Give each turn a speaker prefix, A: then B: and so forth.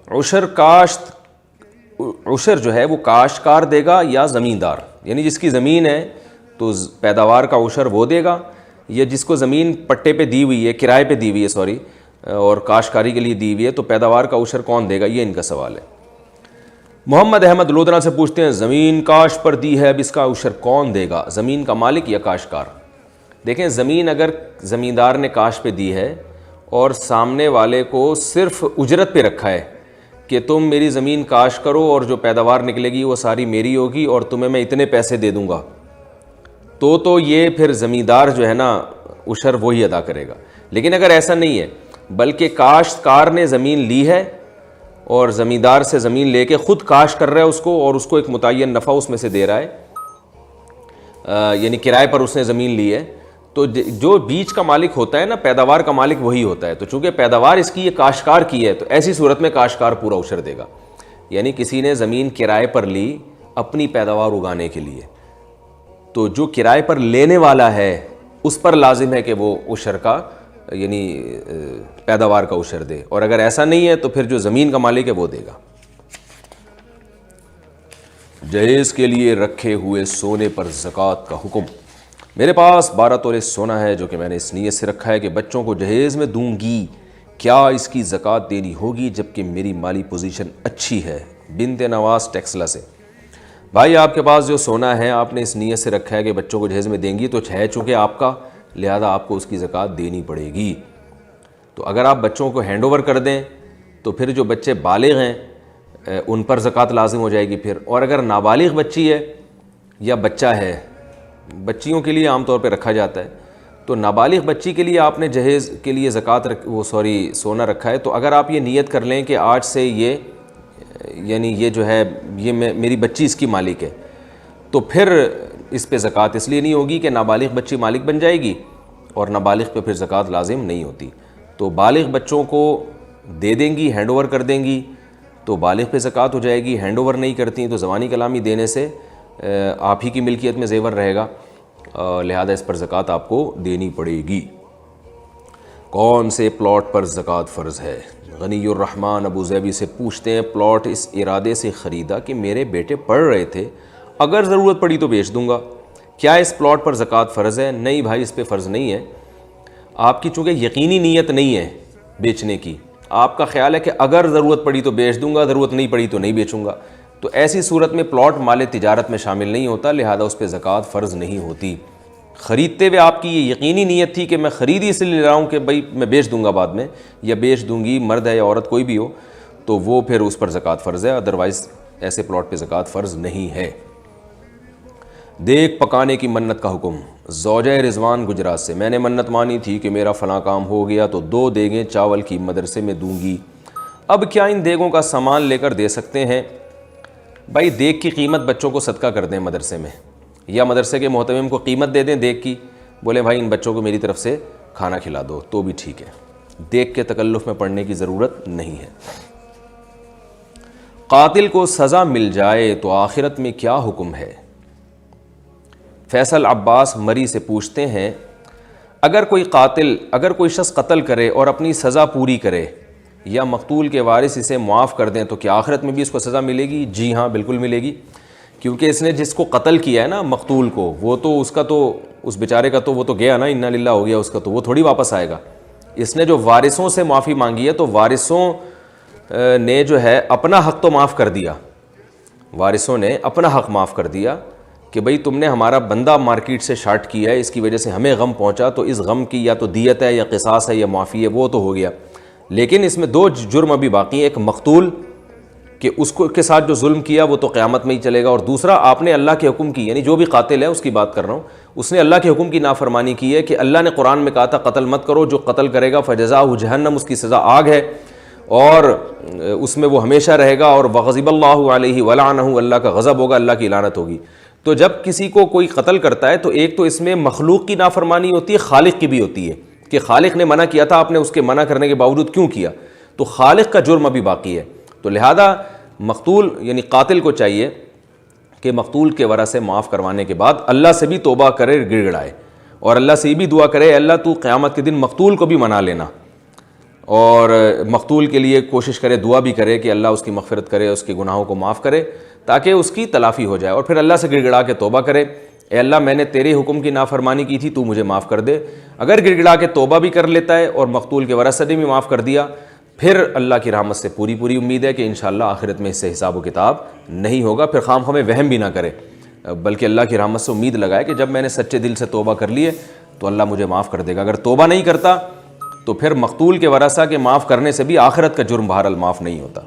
A: عشر عشر جو ہے وہ کاشتکار دے گا یا زمیندار؟ یعنی جس کی زمین ہے تو پیداوار کا عشر وہ دے گا، یا جس کو زمین پٹے پہ دی ہوئی ہے، کرائے پہ دی ہوئی ہے اور کاشتکاری کے لیے دی ہوئی ہے، تو پیداوار کا عشر کون دے گا؟ یہ ان کا سوال ہے۔ محمد احمد لودھرا سے پوچھتے ہیں زمین کاشت پر دی ہے، اب اس کا عشر کون دے گا؟ زمین کا مالک یا کاشتکار؟ دیکھیں، زمین اگر زمیندار نے کاشت پہ دی ہے اور سامنے والے کو صرف اجرت پہ رکھا ہے کہ تم میری زمین کاشت کرو اور جو پیداوار نکلے گی وہ ساری میری ہوگی اور تمہیں میں اتنے پیسے دے دوں گا، تو یہ پھر زمیندار جو ہے نا عشر وہی ادا کرے گا۔ لیکن اگر ایسا نہیں ہے بلکہ کاشتکار نے زمین لی ہے اور زمیندار سے زمین لے کے خود کاشت کر رہا ہے اس کو، اور اس کو ایک متعین نفع اس میں سے دے رہا ہے، یعنی کرائے پر اس نے زمین لی ہے، تو جو بیج کا مالک ہوتا ہے نا، پیداوار کا مالک وہی ہوتا ہے۔ تو چونکہ پیداوار اس کی یہ کاشتکار کی ہے، تو ایسی صورت میں کاشتکار پورا عشر دے گا۔ یعنی کسی نے زمین کرائے پر لی اپنی پیداوار اگانے کے لیے، تو جو کرائے پر لینے والا ہے اس پر لازم ہے کہ وہ عشر کا یعنی پیداوار کا عشر دے، اور اگر ایسا نہیں ہے تو پھر جو زمین کا مالک ہے وہ دے گا۔ جہیز کے لیے رکھے ہوئے سونے پر زکوٰۃ کا حکم۔ میرے پاس 12 تولے سونا ہے جو کہ میں نے اس نیت سے رکھا ہے کہ بچوں کو جہیز میں دوں گی، کیا اس کی زکوٰۃ دینی ہوگی جبکہ میری مالی پوزیشن اچھی ہے؟ بنت نواز ٹیکسلا سے۔ بھائی آپ کے پاس جو سونا ہے آپ نے اس نیت سے رکھا ہے کہ بچوں کو جہیز میں دیں گی، تو ہے چونکہ آپ کا، لہذا آپ کو اس کی زکوٰۃ دینی پڑے گی۔ تو اگر آپ بچوں کو ہینڈ اوور کر دیں تو پھر جو بچے بالغ ہیں ان پر زکوٰۃ لازم ہو جائے گی پھر، اور اگر نابالغ بچی ہے یا بچہ ہے، بچیوں کے لیے عام طور پہ رکھا جاتا ہے، تو نابالغ بچی کے لیے آپ نے جہیز کے لیے سونا رکھا ہے، تو اگر آپ یہ نیت کر لیں کہ آج سے یہ یعنی یہ جو ہے یہ میری بچی اس کی مالک ہے، تو پھر اس پہ زکوٰۃ اس لیے نہیں ہوگی کہ نابالغ بچی مالک بن جائے گی اور نابالغ پہ پھر زکوٰۃ لازم نہیں ہوتی۔ تو بالغ بچوں کو دے دیں گی، ہینڈ اوور کر دیں گی تو بالغ پہ زکوٰۃ ہو جائے گی، ہینڈ اوور نہیں کرتی تو زبانی کلامی دینے سے آپ ہی کی ملکیت میں زیور رہے گا، لہذا اس پر زکوٰۃ آپ کو دینی پڑے گی۔ کون سے پلاٹ پر زکوٰۃ فرض ہے؟ غنی الرحمن ابو زیبی سے پوچھتے ہیں پلاٹ اس ارادے سے خریدا کہ میرے بیٹے پڑھ رہے تھے، اگر ضرورت پڑی تو بیچ دوں گا، کیا اس پلاٹ پر زکوٰۃ فرض ہے؟ نہیں بھائی، اس پہ فرض نہیں ہے۔ آپ کی چونکہ یقینی نیت نہیں ہے بیچنے کی، آپ کا خیال ہے کہ اگر ضرورت پڑی تو بیچ دوں گا، ضرورت نہیں پڑی تو نہیں بیچوں گا، تو ایسی صورت میں پلاٹ مال تجارت میں شامل نہیں ہوتا، لہذا اس پہ زکوٰۃ فرض نہیں ہوتی۔ خریدتے ہوئے آپ کی یہ یقینی نیت تھی کہ میں خرید اس لیے لے رہا ہوں کہ بھائی میں بیچ دوں گا بعد میں، یا بیچ دوں گی، مرد ہے یا عورت کوئی بھی ہو، تو وہ پھر اس پر زکوٰۃ فرض ہے، ادروائز ایسے پلاٹ پہ زکوٰۃ فرض نہیں ہے۔ دیگ پکانے کی منت کا حکم۔ زوجہ رضوان گجرات سے، میں نے منت مانی تھی کہ میرا فلاں کام ہو گیا تو 2 دیگیں چاول کی مدرسے میں دوں گی، اب کیا ان دیگوں کا سامان لے کر دے سکتے ہیں؟ بھائی دیگ کی قیمت بچوں کو صدقہ کر دیں مدرسے میں، یا مدرسے کے محتمم کو قیمت دے دیں دیگ کی، بولے بھائی ان بچوں کو میری طرف سے کھانا کھلا دو، تو بھی ٹھیک ہے، دیگ کے تکلف میں پڑنے کی ضرورت نہیں ہے۔ قاتل کو سزا مل جائے تو آخرت میں کیا حکم ہے؟ فیصل عباس مری سے پوچھتے ہیں اگر کوئی شخص قتل کرے اور اپنی سزا پوری کرے یا مقتول کے وارث اسے معاف کر دیں تو کیا آخرت میں بھی اس کو سزا ملے گی؟ جی ہاں، بالکل ملے گی، کیونکہ اس نے جس کو قتل کیا ہے نا مقتول کو، وہ تو اس کا تو اس بیچارے کا تو وہ تو گیا نا، انا للہ ہو گیا اس کا، تو وہ تھوڑی واپس آئے گا۔ اس نے جو وارثوں سے معافی مانگی ہے تو وارثوں نے جو ہے اپنا حق تو معاف کر دیا، وارثوں نے اپنا حق معاف کر دیا کہ بھئی تم نے ہمارا بندہ مارکیٹ سے شارٹ کیا ہے، اس کی وجہ سے ہمیں غم پہنچا، تو اس غم کی یا تو دیت ہے یا قصاص ہے یا معافی ہے، وہ تو ہو گیا، لیکن اس میں 2 جرم ابھی باقی ہیں، ایک مقتول کہ اس کو کے ساتھ جو ظلم کیا وہ تو قیامت میں ہی چلے گا، اور دوسرا آپ نے اللہ کے حکم کی، یعنی جو بھی قاتل ہے اس کی بات کر رہا ہوں، اس نے اللہ کے حکم کی نافرمانی کی ہے کہ اللہ نے قرآن میں کہا تھا قتل مت کرو، جو قتل کرے گا فجزاؤہ جہنم، اس کی سزا آگ ہے اور اس میں وہ ہمیشہ رہے گا، اور وغضب اللہ علیہ ولعنہ، اللہ کا غضب ہوگا، اللہ کی لعنت ہوگی۔ تو جب کسی کو کوئی قتل کرتا ہے تو ایک تو اس میں مخلوق کی نافرمانی ہوتی ہے، خالق کی بھی ہوتی ہے کہ خالق نے منع کیا تھا، آپ نے اس کے منع کرنے کے باوجود کیوں کیا، تو خالق کا جرم ابھی باقی ہے، تو لہذا مقتول یعنی قاتل کو چاہیے کہ مقتول کے ورثہ سے معاف کروانے کے بعد اللہ سے بھی توبہ کرے، گڑ گڑائے، اور اللہ سے یہ بھی دعا کرے اللہ تو قیامت کے دن مقتول کو بھی منا لینا، اور مقتول کے لیے کوشش کرے، دعا بھی کرے کہ اللہ اس کی مغفرت کرے، اس کے گناہوں کو معاف کرے تاکہ اس کی تلافی ہو جائے، اور پھر اللہ سے گڑ گڑا کے توبہ کرے، اے اللہ میں نے تیرے حکم کی نافرمانی کی تھی، تو مجھے معاف کر دے۔ اگر گڑ گڑا کے توبہ بھی کر لیتا ہے اور مقتول کے ورثہ نے بھی معاف کر دیا، پھر اللہ کی رحمت سے پوری امید ہے کہ انشاءاللہ آخرت میں اس سے حساب و کتاب نہیں ہوگا۔ پھر خام خواہ وہم بھی نہ کرے، بلکہ اللہ کی رحمت سے امید لگائے کہ جب میں نے سچے دل سے توبہ کر لی ہے تو اللہ مجھے معاف کر دے گا۔ اگر توبہ نہیں کرتا تو پھر مقتول کے ورثہ کے معاف کرنے سے بھی آخرت کا جرم بہرحال معاف نہیں ہوتا۔